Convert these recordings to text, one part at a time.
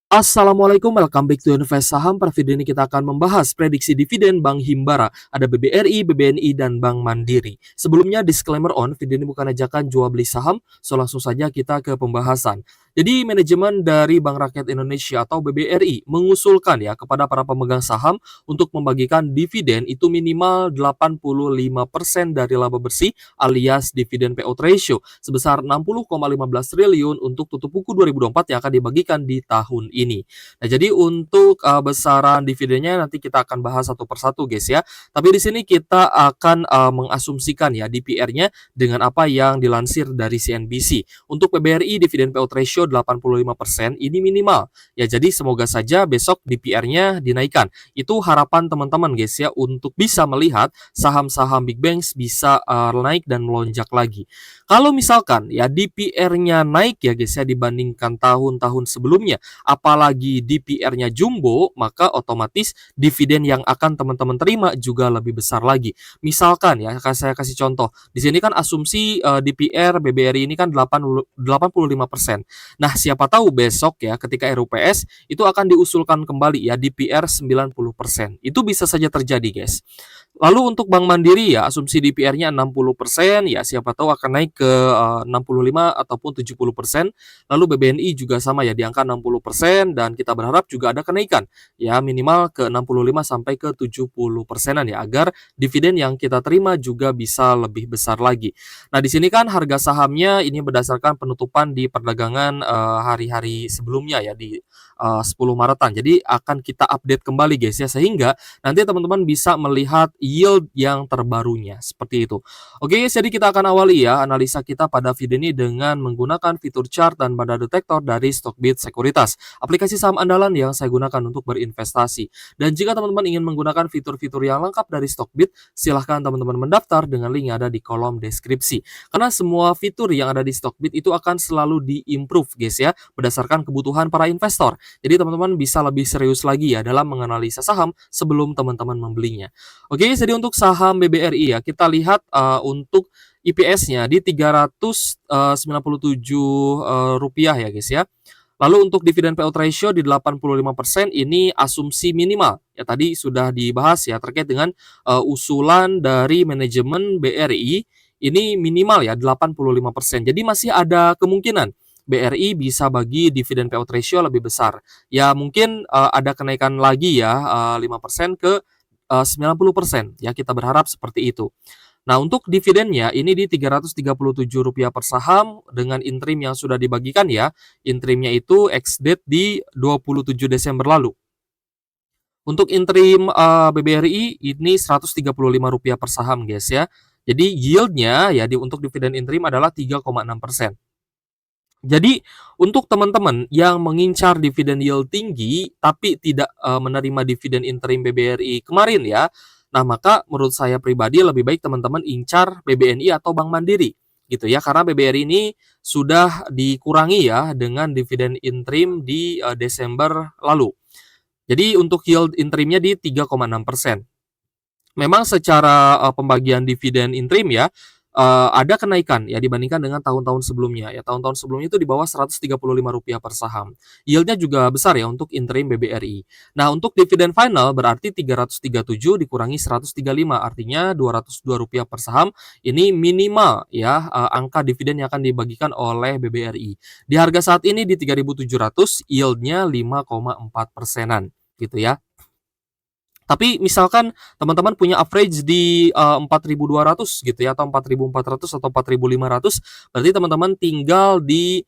Assalamualaikum, welcome back to Invest Saham. Pada video ini kita akan membahas prediksi dividen Bank Himbara. Ada BBRI, BBNI, dan Bank Mandiri. Sebelumnya, disclaimer video ini bukan ajakan jual beli saham, so langsung saja kita ke pembahasan. Jadi, manajemen dari Bank Rakyat Indonesia atau BBRI mengusulkan ya kepada para pemegang saham untuk membagikan dividen itu minimal 85% dari laba bersih alias dividen payout ratio sebesar 60,15 triliun untuk tutup buku 2024 yang akan dibagikan di tahun ini. Nah, jadi untuk besaran dividennya nanti kita akan bahas satu persatu guys ya. Tapi di sini kita akan mengasumsikan ya DPR-nya dengan apa yang dilansir dari CNBC. Untuk PBRI dividen payout ratio 85% ini minimal. Ya, jadi semoga saja besok DPR-nya dinaikkan. Itu harapan teman-teman guys ya untuk bisa melihat saham-saham big banks bisa naik dan melonjak lagi. Kalau misalkan ya DPR-nya naik ya guys ya dibandingkan tahun-tahun sebelumnya, apalagi DPR-nya jumbo, maka otomatis dividen yang akan teman-teman terima juga lebih besar lagi. Misalkan ya, saya kasih contoh. Di sini kan asumsi DPR BBRI ini kan 85%. Nah, siapa tahu besok ya ketika RUPS itu akan diusulkan kembali ya DPR 90%. Itu bisa saja terjadi, guys. Lalu untuk Bank Mandiri ya asumsi DPR-nya 60%, ya siapa tahu akan naik ke 65 ataupun 70%. Lalu BBNI juga sama ya di angka 60% dan kita berharap juga ada kenaikan ya minimal ke 65 sampai ke 70%-an ya agar dividen yang kita terima juga bisa lebih besar lagi. Nah, di sini kan harga sahamnya ini berdasarkan penutupan di perdagangan hari-hari sebelumnya ya di 10 Maretan. Jadi akan kita update kembali guys ya sehingga nanti teman-teman bisa melihat yield yang terbarunya seperti itu. Oke, jadi kita akan awali ya analisa kita pada video ini dengan menggunakan fitur chart dan banda detektor dari Stockbit Sekuritas, aplikasi saham andalan yang saya gunakan untuk berinvestasi. Dan jika teman-teman ingin menggunakan fitur-fitur yang lengkap dari Stockbit, silahkan teman-teman mendaftar dengan link yang ada di kolom deskripsi. Karena semua fitur yang ada di Stockbit itu akan selalu di-improve guys ya, berdasarkan kebutuhan para investor. Jadi teman-teman bisa lebih serius lagi ya dalam menganalisa saham sebelum teman-teman membelinya. Oke, jadi untuk saham BBRI ya, kita lihat untuk IPS-nya di 397 rupiah ya guys ya. Lalu untuk dividen payout ratio di 85% ini asumsi minimal. Ya tadi sudah dibahas ya terkait dengan usulan dari manajemen BRI ini minimal ya 85%. Jadi masih ada kemungkinan BRI bisa bagi dividen payout ratio lebih besar. Ya mungkin ada kenaikan lagi ya 5% ke 90%. Ya kita berharap seperti itu. Nah, untuk dividennya ini di Rp337 per saham dengan interim yang sudah dibagikan ya. Interimnya itu ex-date di 27 Desember lalu. Untuk interim BBRI ini Rp135 per saham guys ya. Jadi yieldnya ya untuk dividen interim adalah 3,6%. Jadi untuk teman-teman yang mengincar dividen yield tinggi tapi tidak menerima dividen interim BBRI kemarin ya, nah maka menurut saya pribadi lebih baik teman-teman incar BBNI atau Bank Mandiri gitu ya, karena BBRI ini sudah dikurangi ya dengan dividen interim di Desember lalu. Jadi untuk yield interimnya di 3,6%. Memang secara pembagian dividen interim ya ada kenaikan ya dibandingkan dengan tahun-tahun sebelumnya. Ya tahun-tahun sebelumnya itu di bawah Rp135 per saham. Yield-nya juga besar ya untuk interim BBRI. Nah, untuk dividen final berarti 337 dikurangi 135 artinya Rp202 per saham. Ini minimal ya angka dividen yang akan dibagikan oleh BBRI. Di harga saat ini di 3.700 yield-nya 5,4%-an gitu ya. Tapi misalkan teman-teman punya average di 4.200 gitu ya atau 4.400 atau 4.500, berarti teman-teman tinggal di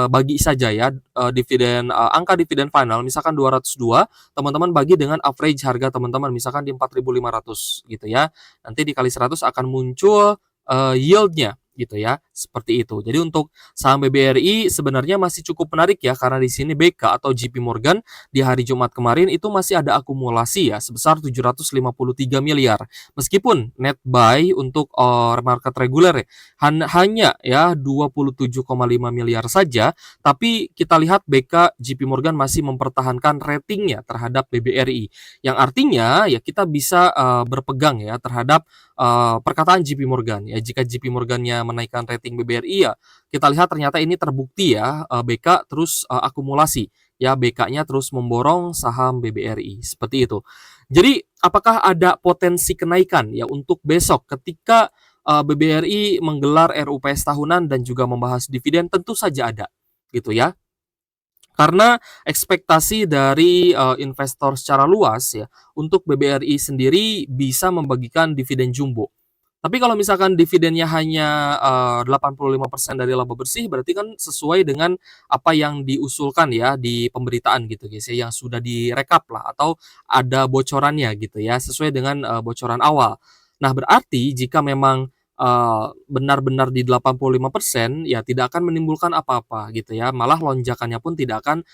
bagi saja ya dividen angka dividen final misalkan 202, teman-teman bagi dengan average harga teman-teman misalkan di 4.500 gitu ya. Nanti dikali 100 akan muncul yield-nya gitu ya. Seperti itu. Jadi untuk saham BBRI sebenarnya masih cukup menarik ya karena di sini BK atau JP Morgan di hari Jumat kemarin itu masih ada akumulasi ya sebesar 753 miliar. Meskipun net buy untuk market reguler hanya ya 27,5 miliar saja, tapi kita lihat BK JP Morgan masih mempertahankan ratingnya terhadap BBRI. Yang artinya ya kita bisa berpegang ya terhadap perkataan JP Morgan ya. Jika JP Morgan-nya menaikkan rating BBRI ya, kita lihat ternyata ini terbukti ya, BK terus akumulasi ya, BK-nya terus memborong saham BBRI seperti itu. Jadi apakah ada potensi kenaikan ya untuk besok ketika BBRI menggelar RUPS tahunan dan juga membahas dividen? Tentu saja ada gitu ya. Karena ekspektasi dari investor secara luas ya, untuk BBRI sendiri bisa membagikan dividen jumbo. Tapi kalau misalkan dividennya hanya 85% dari laba bersih, berarti kan sesuai dengan apa yang diusulkan ya di pemberitaan gitu guys ya, yang sudah direkap lah atau ada bocorannya gitu ya, sesuai dengan bocoran awal. Nah, berarti jika memang benar-benar di 85% ya tidak akan menimbulkan apa-apa gitu ya, malah lonjakannya pun tidak akan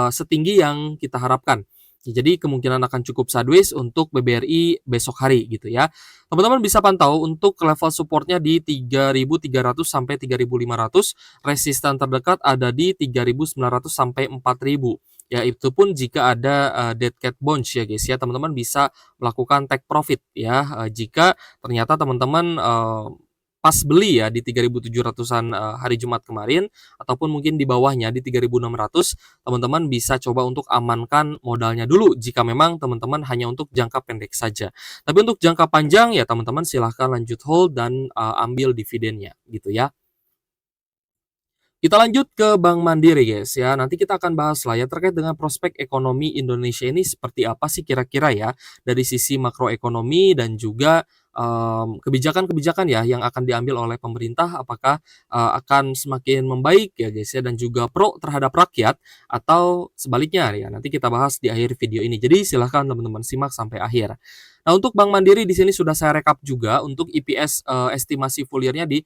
setinggi yang kita harapkan. Jadi kemungkinan akan cukup sideways untuk BBRI besok hari gitu ya. Teman-teman bisa pantau untuk level supportnya di 3.300 sampai 3.500, resisten terdekat ada di 3.900 sampai 4.000. Ya, itu pun jika ada dead cat bounce ya guys ya, teman-teman bisa melakukan take profit ya, jika ternyata teman-teman pas beli ya di 3.700-an hari Jumat kemarin, ataupun mungkin di bawahnya di 3.600, teman-teman bisa coba untuk amankan modalnya dulu jika memang teman-teman hanya untuk jangka pendek saja. Tapi untuk jangka panjang ya teman-teman silahkan lanjut hold dan ambil dividennya gitu ya. Kita lanjut ke Bank Mandiri guys ya. Nanti kita akan bahas lah ya terkait dengan prospek ekonomi Indonesia ini seperti apa sih kira-kira ya dari sisi makroekonomi dan juga kebijakan-kebijakan ya yang akan diambil oleh pemerintah, apakah akan semakin membaik ya guys ya, dan juga pro terhadap rakyat atau sebaliknya ya. Nanti kita bahas di akhir video ini. Jadi silahkan teman-teman simak sampai akhir. Nah, untuk Bank Mandiri di sini sudah saya rekap juga untuk EPS estimasi full year-nya di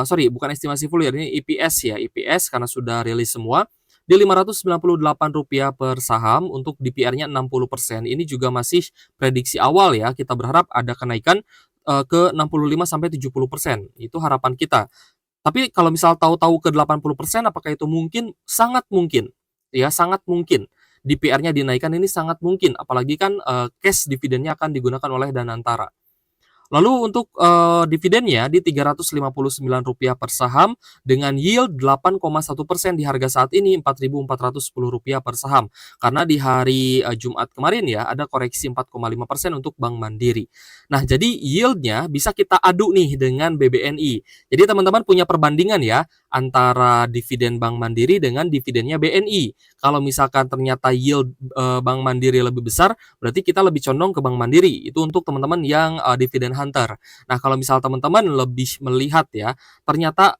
sorry, bukan estimasi full year, ini EPS ya, EPS karena sudah rilis semua, di Rp598 per saham, untuk DPR-nya 60%. Ini juga masih prediksi awal ya, kita berharap ada kenaikan ke 65 sampai 70%. Itu harapan kita. Tapi kalau misal tahu-tahu ke 80%, apakah itu mungkin? Sangat mungkin. Ya, sangat mungkin. DPR-nya dinaikkan ini sangat mungkin, apalagi kan cash dividennya akan digunakan oleh Danantara. Lalu untuk dividennya di Rp359 per saham dengan yield 8,1% di harga saat ini Rp4.410 per saham. Karena di hari Jumat kemarin ya ada koreksi 4,5% untuk Bank Mandiri. Nah, jadi yieldnya bisa kita adu nih dengan BBNI. Jadi teman-teman punya perbandingan ya antara dividen Bank Mandiri dengan dividennya BNI. Kalau misalkan ternyata yield Bank Mandiri lebih besar, berarti kita lebih condong ke Bank Mandiri. Itu untuk teman-teman yang dividen hunter. Nah, kalau misal teman-teman lebih melihat ya, ternyata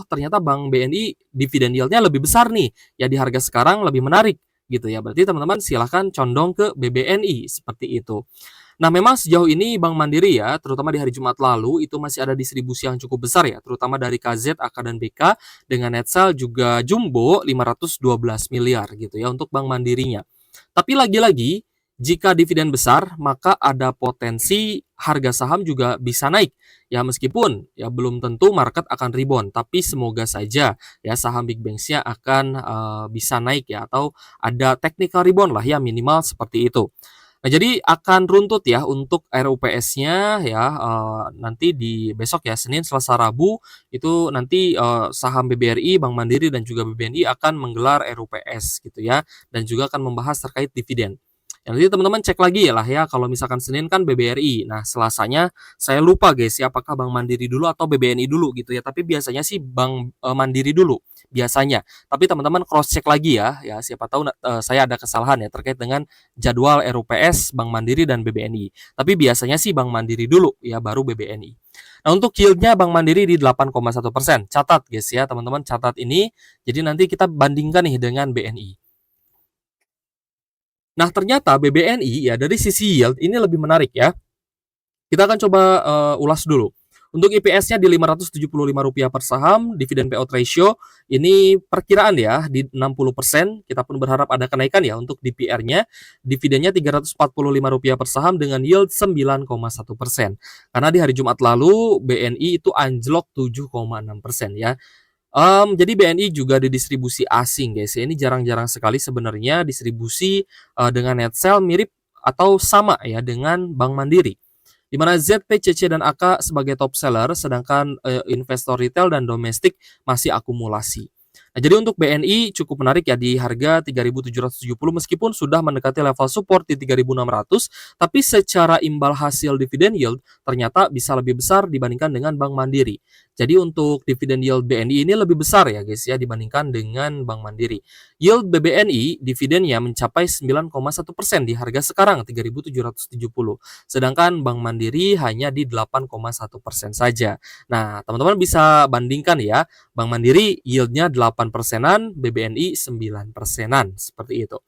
ternyata Bank BNI dividen yield-nya lebih besar nih. Ya di harga sekarang lebih menarik gitu ya. Berarti teman-teman silahkan condong ke BBNI seperti itu. Nah, memang sejauh ini Bank Mandiri ya, terutama di hari Jumat lalu itu masih ada distribusi yang cukup besar ya, terutama dari KZ, AK dan BK dengan net sale juga jumbo 512 miliar gitu ya untuk Bank Mandirinya. Tapi lagi-lagi jika dividen besar, maka ada potensi harga saham juga bisa naik. Ya meskipun ya belum tentu market akan rebound, tapi semoga saja ya saham Big Banks-nya akan bisa naik ya, atau ada technical rebound lah ya, minimal seperti itu. Nah, jadi akan runtut ya untuk RUPS-nya ya nanti di besok ya Senin, Selasa, Rabu itu nanti saham BBRI, Bank Mandiri dan juga BBNI akan menggelar RUPS gitu ya, dan juga akan membahas terkait dividen. Ya, nanti teman-teman cek lagi ya lah ya, kalau misalkan Senin kan BBRI. Nah, Selasanya saya lupa guys ya apakah Bank Mandiri dulu atau BBNI dulu gitu ya. Tapi biasanya sih Bank Mandiri dulu biasanya. Tapi teman-teman cross check lagi ya siapa tahu saya ada kesalahan ya terkait dengan jadwal RUPS Bank Mandiri dan BBNI. Tapi biasanya sih Bank Mandiri dulu ya baru BBNI. Nah, untuk yieldnya Bank Mandiri di 8,1%. Catat guys ya teman-teman, catat ini. Jadi nanti kita bandingkan nih dengan BNI. Nah, ternyata BBNI ya dari sisi yield ini lebih menarik ya. Kita akan coba ulas dulu. Untuk EPS-nya di Rp575 per saham, dividen payout ratio ini perkiraan ya di 60%. Kita pun berharap ada kenaikan ya untuk DPR-nya. Dividennya Rp345 per saham dengan yield 9,1%. Karena di hari Jumat lalu BNI itu anjlok 7,6% ya. Jadi BNI juga ada distribusi asing guys ya. Ini jarang-jarang sekali sebenarnya distribusi dengan net sale mirip atau sama ya dengan Bank Mandiri. di mana ZP, CC, dan AK sebagai top seller, sedangkan investor retail dan domestik masih akumulasi. Nah, jadi untuk BNI cukup menarik ya di harga 3.770 meskipun sudah mendekati level support di 3.600, tapi secara imbal hasil dividen yield ternyata bisa lebih besar dibandingkan dengan Bank Mandiri. Jadi untuk dividen yield BNI ini lebih besar ya guys ya dibandingkan dengan Bank Mandiri. Yield BBNI dividennya mencapai 9,1% di harga sekarang 3.770, sedangkan Bank Mandiri hanya di 8,1% saja. Nah, teman-teman bisa bandingkan ya, Bank Mandiri yieldnya 8 persenan, BBNI 9 persenan, seperti itu.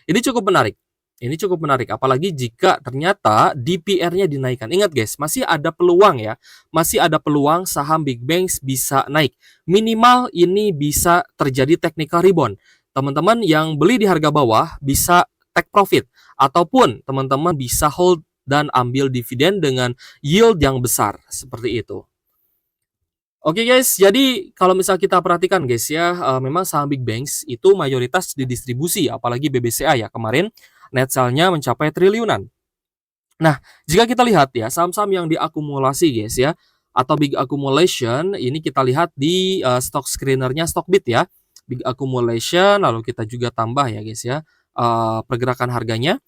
Ini cukup menarik. Ini cukup menarik, apalagi jika ternyata DPR-nya dinaikkan. Ingat guys, masih ada peluang ya, masih ada peluang saham big banks bisa naik. Minimal ini bisa terjadi technical rebound. Teman-teman yang beli di harga bawah bisa take profit, ataupun teman-teman bisa hold dan ambil dividen dengan yield yang besar, seperti itu. Oke guys, jadi kalau misal kita perhatikan guys ya, memang saham big banks itu mayoritas didistribusi, apalagi BBCA ya, kemarin net sale-nya mencapai triliunan. Nah, jika kita lihat ya, saham-saham yang diakumulasi guys ya, atau big accumulation, ini kita lihat di stock screener-nya Stockbit ya, big accumulation, lalu kita juga tambah ya guys ya, pergerakan harganya.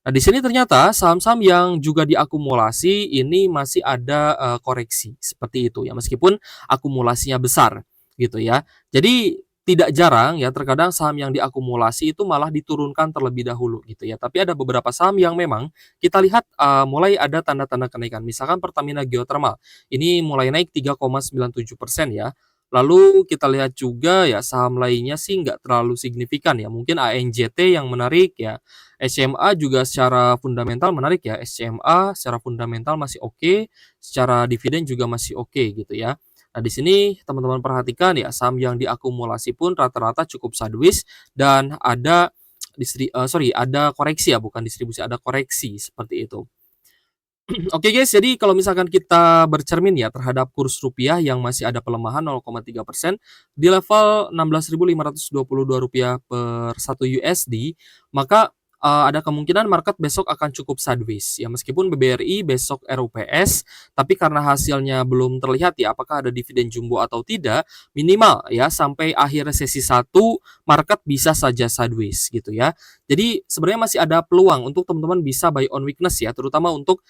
Nah, di sini ternyata saham-saham yang juga diakumulasi ini masih ada koreksi seperti itu ya, meskipun akumulasinya besar gitu ya. Jadi tidak jarang ya terkadang saham yang diakumulasi itu malah diturunkan terlebih dahulu gitu ya. Tapi ada beberapa saham yang memang kita lihat mulai ada tanda-tanda kenaikan. Misalkan Pertamina Geothermal ini mulai naik 3,97% ya. Lalu kita lihat juga ya saham lainnya sih nggak terlalu signifikan ya. Mungkin ANJT yang menarik ya. SCMA juga secara fundamental menarik ya. SCMA secara fundamental masih oke, secara dividen juga masih oke gitu ya. Nah, di sini teman-teman perhatikan ya, saham yang diakumulasi pun rata-rata cukup sideways dan ada ada koreksi ya, bukan distribusi, ada koreksi seperti itu. Oke guys, jadi kalau misalkan kita bercermin ya terhadap kurs rupiah yang masih ada pelemahan 0,3% di level Rp16.522 per 1 USD, maka ada kemungkinan market besok akan cukup sideways ya, meskipun BBRI besok RUPS, tapi karena hasilnya belum terlihat ya apakah ada dividen jumbo atau tidak, minimal ya sampai akhir sesi 1 market bisa saja sideways gitu ya. Jadi sebenarnya masih ada peluang untuk teman-teman bisa buy on weakness ya, terutama untuk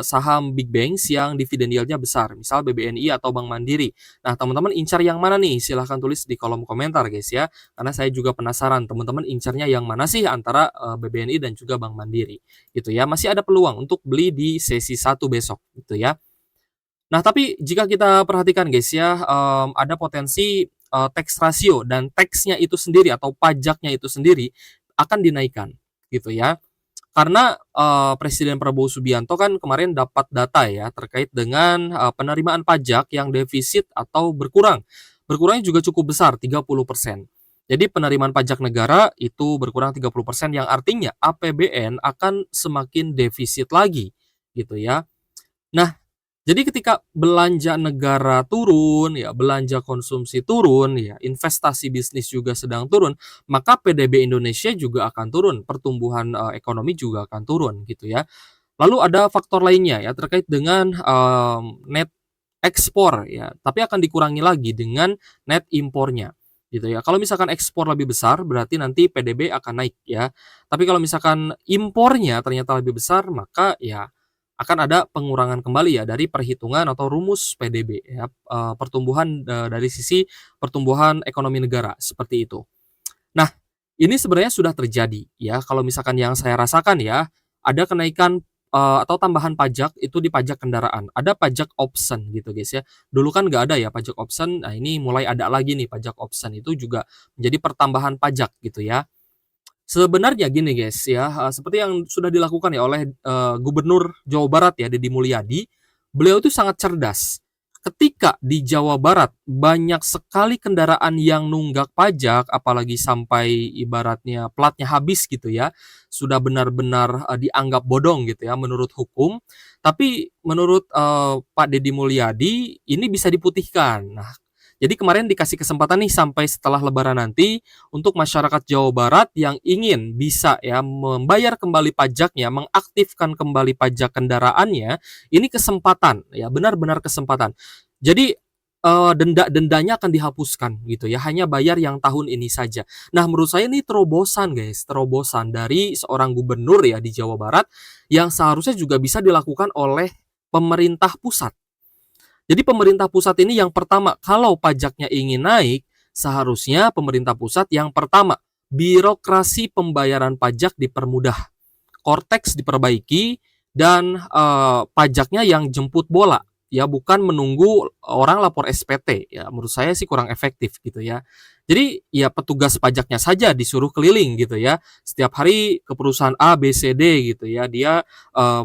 saham big banks yang dividen yield-nya besar, misal BBNI atau Bank Mandiri. Nah, teman-teman incar yang mana nih? Silahkan tulis di kolom komentar guys ya, karena saya juga penasaran teman-teman incarnya yang mana sih antara BBNI dan juga Bank Mandiri gitu ya. Masih ada peluang untuk beli di sesi 1 besok gitu ya. Nah, tapi jika kita perhatikan guys ya, ada potensi tax ratio dan tax-nya itu sendiri atau pajaknya itu sendiri akan dinaikkan gitu ya. Karena Presiden Prabowo Subianto kan kemarin dapat data ya terkait dengan penerimaan pajak yang defisit atau berkurang. Berkurangnya juga cukup besar 30%. Jadi penerimaan pajak negara itu berkurang 30% yang artinya APBN akan semakin defisit lagi gitu ya. Nah, jadi ketika belanja negara turun, ya belanja konsumsi turun, ya investasi bisnis juga sedang turun, maka PDB Indonesia juga akan turun, pertumbuhan ekonomi juga akan turun gitu ya. Lalu ada faktor lainnya ya terkait dengan net ekspor ya, tapi akan dikurangi lagi dengan net impornya gitu ya. Kalau misalkan ekspor lebih besar berarti nanti PDB akan naik ya. Tapi kalau misalkan impornya ternyata lebih besar maka ya akan ada pengurangan kembali ya dari perhitungan atau rumus PDB ya, pertumbuhan dari sisi pertumbuhan ekonomi negara seperti itu. Nah, ini sebenarnya sudah terjadi ya, kalau misalkan yang saya rasakan ya, ada kenaikan, atau tambahan pajak itu di pajak kendaraan, ada pajak option gitu guys ya. Dulu kan nggak ada ya pajak option, nah ini mulai ada lagi nih pajak option, itu juga menjadi pertambahan pajak gitu ya. Sebenarnya gini guys ya, seperti yang sudah dilakukan ya oleh, Gubernur Jawa Barat ya, Deddy Mulyadi, beliau itu sangat cerdas. Ketika di Jawa Barat banyak sekali kendaraan yang nunggak pajak, apalagi sampai ibaratnya platnya habis gitu ya, sudah benar-benar, dianggap bodong gitu ya menurut hukum, tapi menurut, Pak Deddy Mulyadi ini bisa diputihkan. Nah, Jadi kemarin dikasih kesempatan nih sampai setelah Lebaran nanti untuk masyarakat Jawa Barat yang ingin bisa ya membayar kembali pajaknya, mengaktifkan kembali pajak kendaraannya, ini kesempatan ya, benar-benar kesempatan. Jadi dendanya akan dihapuskan gitu ya, hanya bayar yang tahun ini saja. Nah, menurut saya ini terobosan guys, terobosan dari seorang gubernur ya di Jawa Barat yang seharusnya juga bisa dilakukan oleh pemerintah pusat. Jadi pemerintah pusat ini yang pertama, kalau pajaknya ingin naik, seharusnya pemerintah pusat yang pertama, birokrasi pembayaran pajak dipermudah, Korteks diperbaiki, dan pajaknya yang jemput bola, ya bukan menunggu orang lapor SPT. Ya menurut saya sih kurang efektif gitu ya. Jadi ya petugas pajaknya saja disuruh keliling gitu ya. Setiap hari ke perusahaan A, B, C, D gitu ya. Dia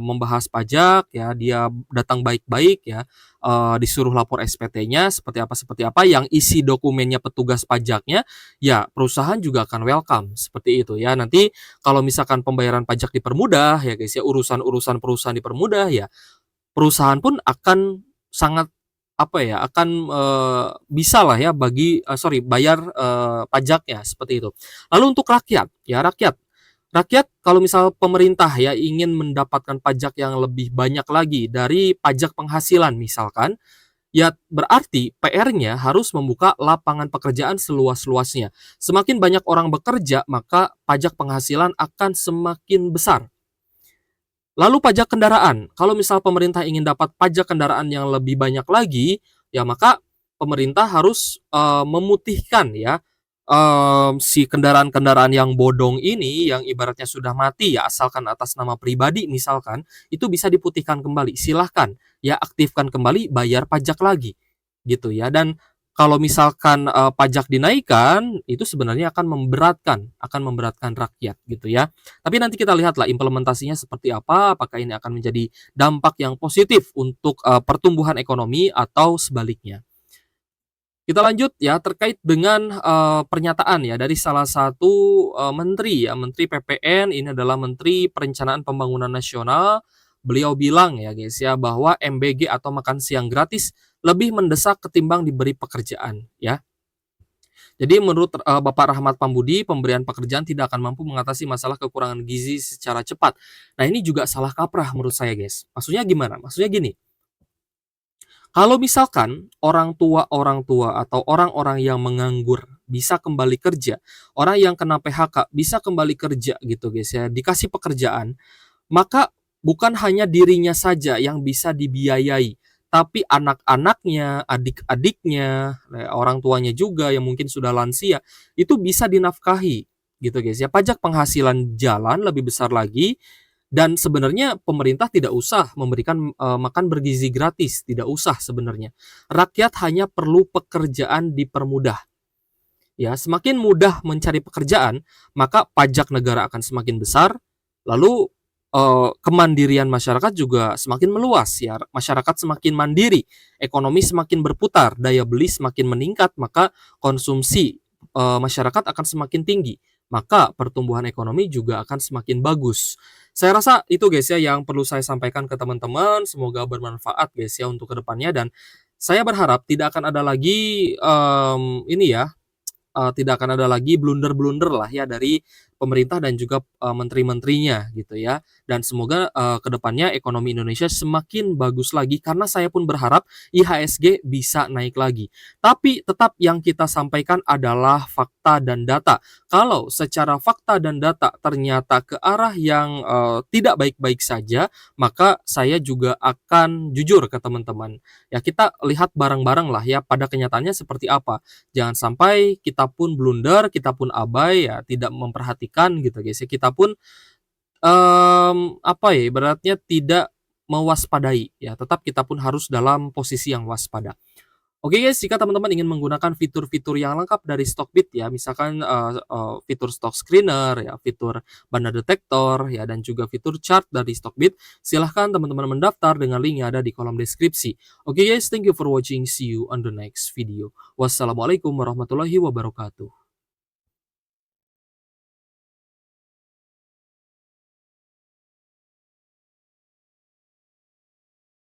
membahas pajak ya, dia datang baik-baik ya. Disuruh lapor SPT-nya seperti apa yang isi dokumennya petugas pajaknya, ya perusahaan juga akan welcome seperti itu ya. Nanti kalau misalkan pembayaran pajak dipermudah ya guys ya, urusan-urusan perusahaan dipermudah ya, perusahaan pun akan sangat apa ya, akan bisa lah ya bayar pajaknya seperti itu. Lalu untuk rakyat, ya rakyat kalau misal pemerintah ya ingin mendapatkan pajak yang lebih banyak lagi dari pajak penghasilan misalkan, ya berarti PR-nya harus membuka lapangan pekerjaan seluas-luasnya. Semakin banyak orang bekerja, maka pajak penghasilan akan semakin besar. Lalu pajak kendaraan, kalau misal pemerintah ingin dapat pajak kendaraan yang lebih banyak lagi, ya maka pemerintah harus memutihkan ya si kendaraan-kendaraan yang bodong ini, yang ibaratnya sudah mati ya, asalkan atas nama pribadi misalkan, itu bisa diputihkan kembali. Silahkan ya aktifkan kembali, bayar pajak lagi gitu ya. Dan kalau misalkan pajak dinaikkan, itu sebenarnya akan memberatkan rakyat gitu ya. Tapi nanti kita lihatlah implementasinya seperti apa, apakah ini akan menjadi dampak yang positif untuk pertumbuhan ekonomi atau sebaliknya. Kita lanjut ya terkait dengan pernyataan ya dari salah satu menteri ya, Menteri PPN, ini adalah Menteri Perencanaan Pembangunan Nasional. Beliau bilang ya guys ya bahwa MBG atau makan siang gratis lebih mendesak ketimbang diberi pekerjaan ya. Jadi menurut Bapak Rahmat Pambudi, pemberian pekerjaan tidak akan mampu mengatasi masalah kekurangan gizi secara cepat. Nah, ini juga salah kaprah menurut saya guys. Maksudnya gimana? Maksudnya gini, kalau misalkan orang tua atau orang-orang yang menganggur bisa kembali kerja, orang yang kena PHK bisa kembali kerja gitu guys ya, dikasih pekerjaan, maka bukan hanya dirinya saja yang bisa dibiayai, tapi anak-anaknya, adik-adiknya, orang tuanya juga yang mungkin sudah lansia, itu bisa dinafkahi gitu guys ya. Pajak penghasilan jalan lebih besar lagi, dan sebenarnya pemerintah tidak usah memberikan makan bergizi gratis, tidak usah sebenarnya. Rakyat hanya perlu pekerjaan dipermudah. Ya, semakin mudah mencari pekerjaan, maka pajak negara akan semakin besar, lalu kemandirian masyarakat juga semakin meluas ya. Masyarakat semakin mandiri, ekonomi semakin berputar, daya beli semakin meningkat, maka konsumsi masyarakat akan semakin tinggi. Maka pertumbuhan ekonomi juga akan semakin bagus. Saya rasa itu guys ya yang perlu saya sampaikan ke teman-teman. Semoga bermanfaat guys ya untuk kedepannya, dan saya berharap tidak akan ada lagi ini ya, tidak akan ada lagi blunder-blunder lah ya dari pemerintah dan juga menteri-menterinya gitu ya. Dan semoga ke depannya ekonomi Indonesia semakin bagus lagi, karena saya pun berharap IHSG bisa naik lagi. Tapi tetap yang kita sampaikan adalah fakta dan data. Kalau secara fakta dan data ternyata ke arah yang tidak baik-baik saja, maka saya juga akan jujur ke teman-teman. Ya kita lihat bareng-bareng lah ya pada kenyataannya seperti apa. Jangan sampai kita pun blunder, kita pun abai ya, tidak memperhatikan gitu guys ya. Kita pun apa ya, ibaratnya tidak mewaspadai ya, tetap kita pun harus dalam posisi yang waspada. Oke guys, jika teman-teman ingin menggunakan fitur-fitur yang lengkap dari Stockbit ya, misalkan fitur stock screener ya, fitur banda detektor ya, dan juga fitur chart dari Stockbit, silahkan teman-teman mendaftar dengan link yang ada di kolom deskripsi. Oke guys, thank you for watching. See you on the next video. Wassalamualaikum warahmatullahi wabarakatuh.